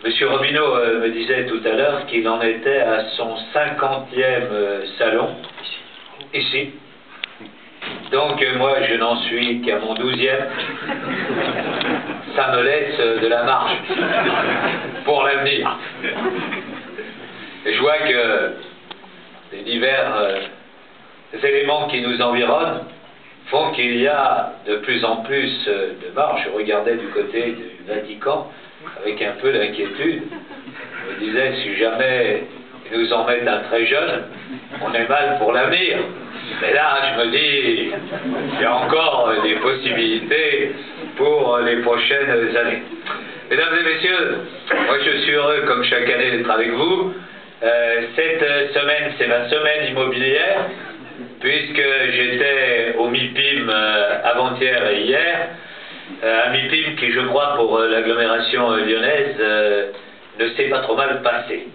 Monsieur Robineau me disait tout à l'heure qu'il en était à son 50e salon, ici. Donc moi je n'en suis qu'à mon 12e. Ça me laisse de la marge pour l'avenir. Et je vois que les divers éléments qui nous environnent font qu'il y a de plus en plus de marge. Je regardais du côté du Vatican avec un peu d'inquiétude. Je me disais, si jamais ils nous en mettent un très jeune, on est mal pour l'avenir. Mais là, je me dis, il y a encore des possibilités pour les prochaines années. Mesdames et messieurs, moi je suis heureux, comme chaque année, d'être avec vous. Cette semaine, c'est ma semaine immobilière, puisque j'étais au MIPIM avant-hier et hier. Un MIPIM qui, je crois, pour l'agglomération lyonnaise, ne s'est pas trop mal passé.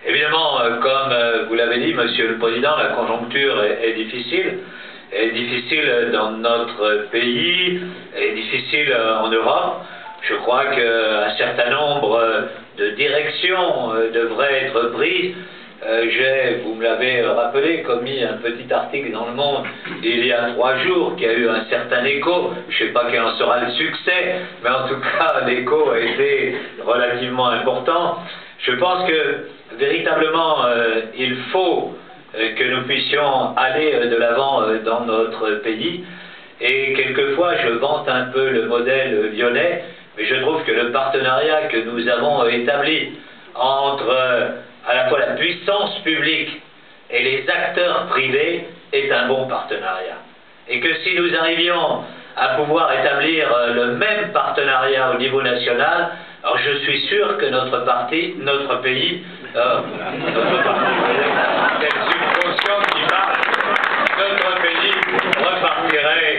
Évidemment, comme vous l'avez dit, Monsieur le Président, la conjoncture est difficile. Elle est difficile dans notre pays, elle est difficile en Europe. Je crois qu'un certain nombre de directions devraient être prises. J'ai, vous me l'avez rappelé, commis un petit article dans Le Monde il y a 3 jours qui a eu un certain écho. Je ne sais pas quel en sera le succès, mais en tout cas l'écho a été relativement important. Je pense que véritablement il faut que nous puissions aller de l'avant dans notre pays. Et quelquefois je vante un peu le modèle lyonnais, mais je trouve que le partenariat que nous avons établi entre à la fois la puissance publique et les acteurs privés est un bon partenariat. Et que si nous arrivions à pouvoir établir le même partenariat au niveau national, alors je suis sûr que notre pays, c'est le subconscient qui parle, notre pays repartirait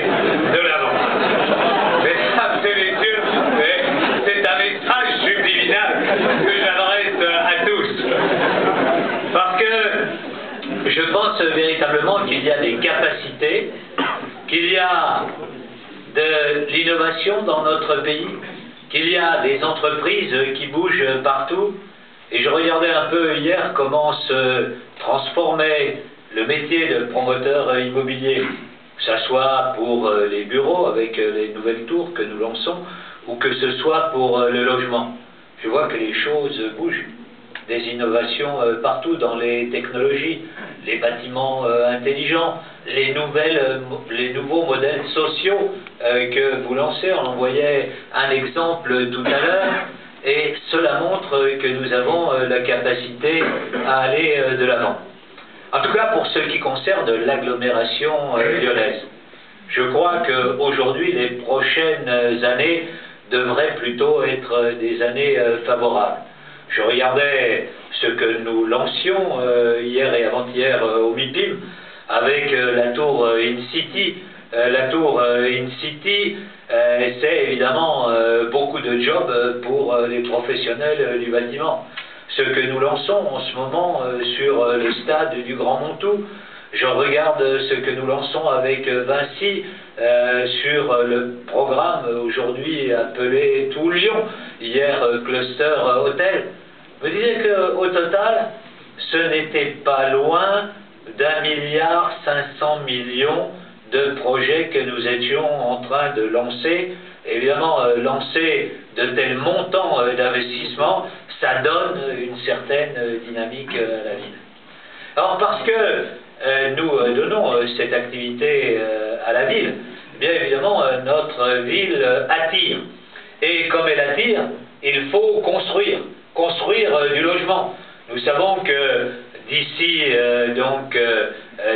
de l'avant. Mesdames et messieurs, c'est un message subliminal que j'adresse à tous. Parce que je pense véritablement qu'il y a des capacités, qu'il y a de l'innovation dans notre pays, qu'il y a des entreprises qui bougent partout. Et je regardais un peu hier comment se transformait le métier de promoteur immobilier, que ce soit pour les bureaux avec les nouvelles tours que nous lançons, ou que ce soit pour le logement. Je vois que les choses bougent. Des innovations partout dans les technologies, les bâtiments intelligents, les nouveaux modèles sociaux que vous lancez. On en voyait un exemple tout à l'heure, et cela montre que nous avons la capacité à aller de l'avant. En tout cas, pour ce qui concerne l'agglomération lyonnaise, je crois qu'aujourd'hui, les prochaines années devraient plutôt être des années favorables. Je regardais ce que nous lancions hier et avant-hier au MIPIM avec la tour InCity. La tour InCity, c'est évidemment beaucoup de jobs pour les professionnels du bâtiment. Ce que nous lançons en ce moment sur le stade du Grand Montou, je regarde ce que nous lançons avec Vinci sur le programme aujourd'hui appelé Tout Lyon, hier Cluster Hotel. Je me disais qu'au total, ce n'était pas loin d'1,5 milliard de projets que nous étions en train de lancer. Évidemment, lancer de tels montants d'investissement, ça donne une certaine dynamique à la ville. Alors parce que nous donnons cette activité à la ville, bien évidemment notre ville attire. Et comme elle attire, il faut construire du logement. Nous savons que d'ici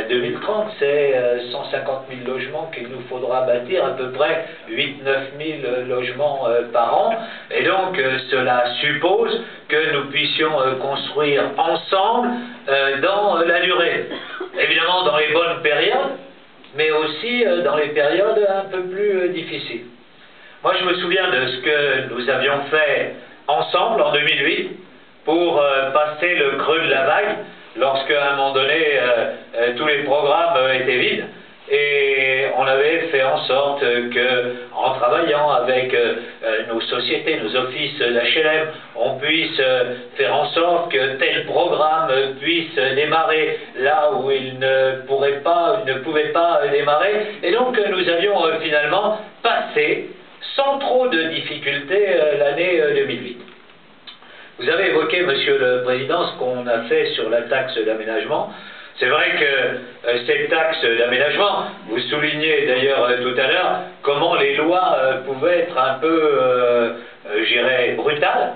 2030, c'est 150 000 logements qu'il nous faudra bâtir, à peu près 8-9 000 logements par an. Et donc cela suppose que nous puissions construire ensemble dans la durée. Évidemment dans les bonnes périodes, mais aussi dans les périodes un peu plus difficiles. Moi je me souviens de ce que nous avions fait ensemble en 2008 pour passer le creux de la vague, lorsque à un moment donné tous les programmes étaient vides. Et on avait fait en sorte que, en travaillant avec nos sociétés, nos offices d'HLM, on puisse faire en sorte que tel programme puisse démarrer là où il ne pouvait pas démarrer. Et donc nous avions finalement passé, sans trop de difficultés, l'année 2008. Vous avez évoqué, Monsieur le Président, ce qu'on a fait sur la taxe d'aménagement. C'est vrai que cette taxe d'aménagement, vous soulignez d'ailleurs tout à l'heure comment les lois pouvaient être un peu, j'irais, brutales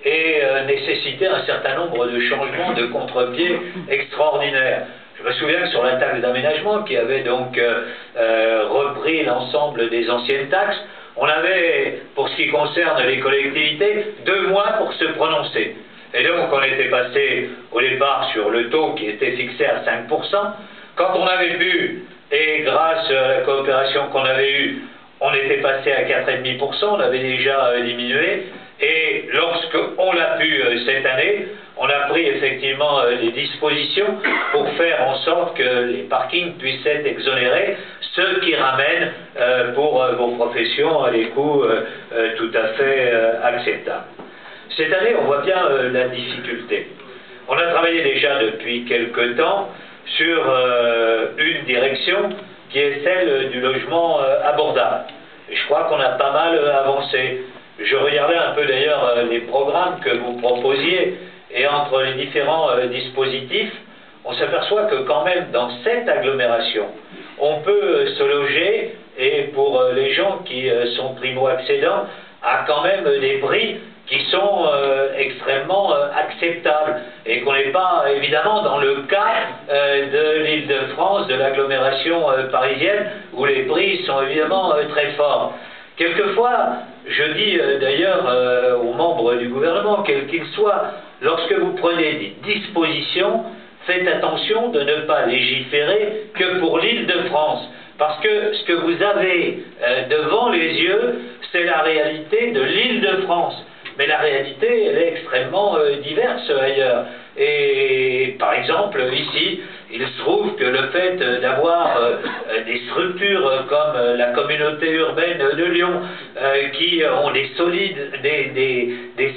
et nécessiter un certain nombre de changements de contre-pied extraordinaires. Je me souviens que sur la taxe d'aménagement, qui avait donc repris l'ensemble des anciennes taxes, on avait, pour ce qui concerne les collectivités, 2 mois pour se prononcer. Et donc on était passé au départ sur le taux qui était fixé à 5%. Quand on avait pu, et grâce à la coopération qu'on avait eue, on était passé à 4,5%, on avait déjà diminué. Et lorsqu'on l'a pu cette année, on a pris effectivement des dispositions pour faire en sorte que les parkings puissent être exonérés, ce qui ramène pour vos professions des coûts tout à fait acceptables. Cette année, on voit bien la difficulté. On a travaillé déjà depuis quelque temps sur une direction qui est celle du logement abordable. Et je crois qu'on a pas mal avancé. Je regardais un peu d'ailleurs les programmes que vous proposiez, et entre les différents dispositifs, on s'aperçoit que quand même dans cette agglomération, on peut se loger, et pour les gens qui sont primo-accédants, à quand même des prix qui sont extrêmement acceptables, et qu'on n'est pas évidemment dans le cas de l'Île-de-France, de l'agglomération parisienne, où les prix sont évidemment très forts. Quelquefois, je dis d'ailleurs aux membres du gouvernement, quels qu'ils soient, lorsque vous prenez des dispositions, faites attention de ne pas légiférer que pour l'Île-de-France. Parce que ce que vous avez devant les yeux, c'est la réalité de l'Île-de-France. Mais la réalité, elle est extrêmement diverse ailleurs. Et par exemple, ici, il se trouve que le fait d'avoir des structures comme la communauté urbaine de Lyon, qui ont des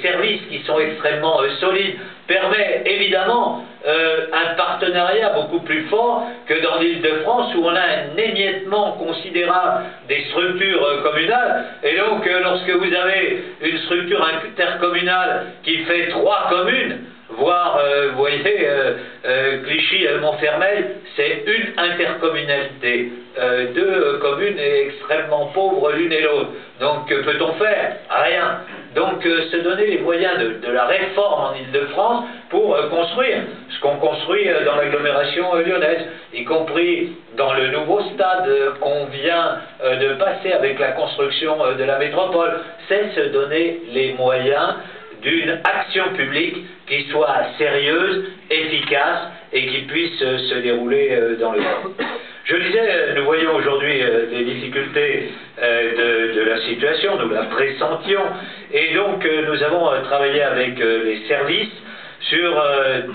services qui sont extrêmement solides, permet évidemment un partenariat beaucoup plus fort que dans l'Île-de-France, où on a un émiettement considérable des structures communales. Et donc, lorsque vous avez une structure intercommunale qui fait 3 communes, voire, vous voyez, Clichy-Montfermeil, c'est une intercommunalité. 2 communes extrêmement pauvres l'une et l'autre. Donc, que peut-on faire? Rien. Donc, se donner les moyens de la réforme en Île-de-France pour construire ce qu'on construit dans l'agglomération lyonnaise, y compris dans le nouveau stade qu'on vient de passer avec la construction de la métropole. C'est se donner les moyens d'une action publique qui soit sérieuse, efficace et qui puisse se dérouler dans le temps. Je disais, nous voyons aujourd'hui les difficultés de la situation, nous la pressentions, et donc nous avons travaillé avec les services sur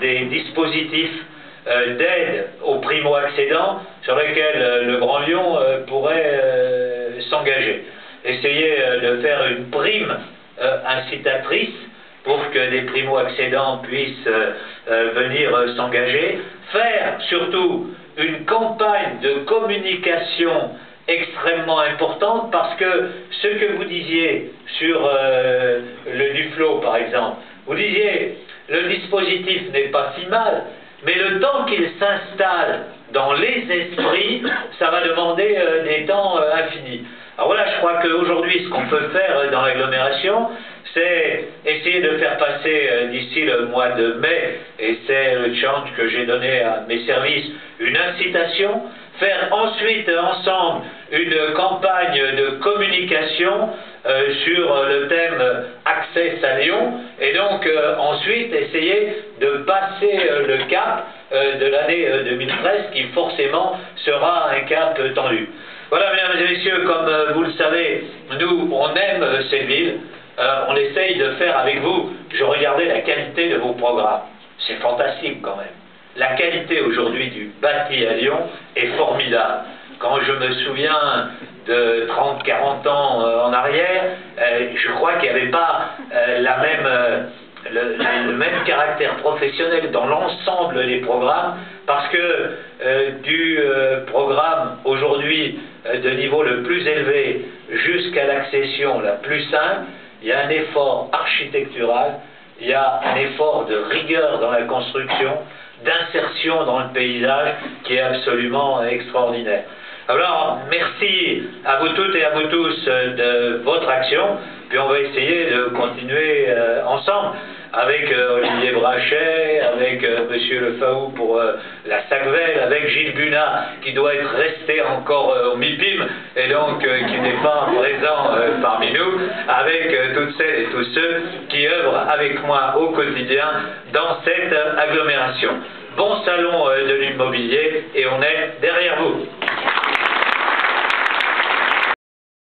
des dispositifs d'aide aux primo-accédants sur lesquels le Grand Lyon pourrait s'engager. Essayer de faire une prime incitatrice pour que des primo-accédants puissent venir s'engager, faire surtout une campagne de communication extrêmement importante, parce que ce que vous disiez sur le Duflot par exemple, vous disiez le dispositif n'est pas si mal, mais le temps qu'il s'installe dans les esprits, ça va demander des temps infinis. Alors voilà, je crois qu'aujourd'hui, ce qu'on peut faire dans l'agglomération, c'est essayer de faire passer d'ici le mois de mai, et c'est le challenge que j'ai donné à mes services, une incitation, faire ensuite ensemble une campagne de communication sur le thème Access à Lyon, et donc ensuite essayer de passer le cap de l'année 2013, qui forcément sera un cap tendu. Voilà, mesdames et messieurs, comme vous le savez, nous, on aime cette ville, on essaye de faire avec vous. Je regardais la qualité de vos programmes, c'est fantastique quand même. La qualité aujourd'hui du bâti à Lyon est formidable. quand je me souviens de 30-40 ans en arrière, je crois qu'il n'y avait pas le même caractère professionnel dans l'ensemble des programmes, parce que du programme aujourd'hui de niveau le plus élevé jusqu'à l'accession la plus simple, il y a un effort architectural, il y a un effort de rigueur dans la construction, d'insertion dans le paysage qui est absolument extraordinaire. Alors, merci à vous toutes et à vous tous de votre action, puis on va essayer de continuer ensemble avec Olivier Brachet, avec Monsieur Le Faou pour la Sacvelle, avec Gilles Bunat qui doit être resté encore au MIPIM et donc qui n'est pas présent parmi nous, avec toutes celles et tous ceux qui œuvrent avec moi au quotidien dans cette agglomération. Bon salon de l'immobilier et on est derrière vous.